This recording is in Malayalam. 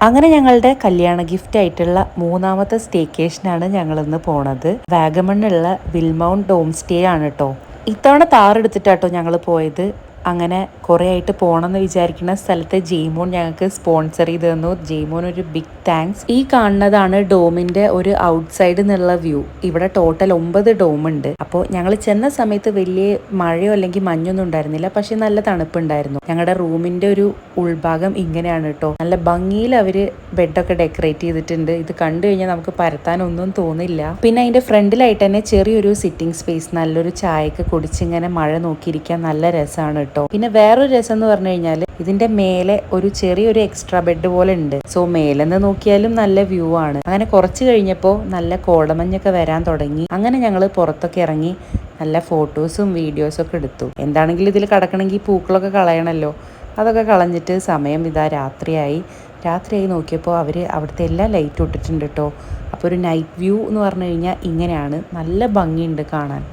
അങ്ങനെ ഞങ്ങളുടെ കല്യാണ ഗിഫ്റ്റ് ആയിട്ടുള്ള മൂന്നാമത്തെ സ്റ്റേക്കേഷനാണ് ഞങ്ങളിന്ന് പോണത്. വാഗമണ്ണുള്ള വിൽമൗണ്ട് ഹോം സ്റ്റേ ആണ് കേട്ടോ. ഇത്തവണ താറെടുത്തിട്ടാട്ടോ ഞങ്ങൾ പോയത്. അങ്ങനെ കുറേ ആയിട്ട് പോകണമെന്ന് വിചാരിക്കുന്ന സ്ഥലത്ത് ജെയ്മോൻ ഞങ്ങൾക്ക് സ്പോൺസർ ചെയ്ത് തന്നു. ജെയ്മോൻ ഒരു ബിഗ് താങ്ക്സ്. ഈ കാണുന്നതാണ് ഡോമിന്റെ ഒരു ഔട്ട്സൈഡിൽ നിന്നുള്ള വ്യൂ. ഇവിടെ ടോട്ടൽ 9 ഡോം ഉണ്ട്. അപ്പോൾ ഞങ്ങൾ ചെന്ന സമയത്ത് വലിയ മഴയോ അല്ലെങ്കിൽ മഞ്ഞൊന്നും ഉണ്ടായിരുന്നില്ല, പക്ഷെ നല്ല തണുപ്പുണ്ടായിരുന്നു. ഞങ്ങളുടെ റൂമിന്റെ ഒരു ഉൾഭാഗം ഇങ്ങനെയാണ് കേട്ടോ. നല്ല ഭംഗിയിൽ അവര് ബെഡൊക്കെ ഡെക്കറേറ്റ് ചെയ്തിട്ടുണ്ട്. ഇത് കണ്ടു കഴിഞ്ഞാൽ നമുക്ക് പരത്താനൊന്നും തോന്നില്ല. പിന്നെ അതിന്റെ ഫ്രണ്ടിലായിട്ട് തന്നെ ചെറിയൊരു സിറ്റിംഗ് സ്പേസ്, നല്ലൊരു ചായയൊക്കെ കുടിച്ചിങ്ങനെ മഴ നോക്കിയിരിക്കാൻ നല്ല രസമാണ് കേട്ടോ. പിന്നെ വേറൊരു രസം എന്ന് പറഞ്ഞു കഴിഞ്ഞാൽ ഇതിന്റെ മേലെ ഒരു ചെറിയൊരു എക്സ്ട്രാ ബെഡ് പോലെ ഉണ്ട്. സോ മേലെന്ന് നോക്കിയാലും നല്ല വ്യൂ ആണ്. അങ്ങനെ കുറച്ച് കഴിഞ്ഞപ്പോൾ നല്ല കോടമഞ്ഞൊക്കെ വരാൻ തുടങ്ങി. അങ്ങനെ ഞങ്ങൾ പുറത്തൊക്കെ ഇറങ്ങി നല്ല ഫോട്ടോസും വീഡിയോസും ഒക്കെ എടുത്തു. എന്താണെങ്കിലും ഇതിൽ കിടക്കണമെങ്കിൽ പൂക്കളൊക്കെ കളയണമല്ലോ. അതൊക്കെ കളഞ്ഞിട്ട് സമയം ഇതാ രാത്രിയായി നോക്കിയപ്പോൾ അവർ അവിടുത്തെ എല്ലാ ലൈറ്റും ഇട്ടിട്ടുണ്ട് കേട്ടോ. അപ്പോൾ ഒരു നൈറ്റ് വ്യൂ എന്ന് പറഞ്ഞു കഴിഞ്ഞാൽ ഇങ്ങനെയാണ്. നല്ല ഭംഗിയുണ്ട് കാണാൻ.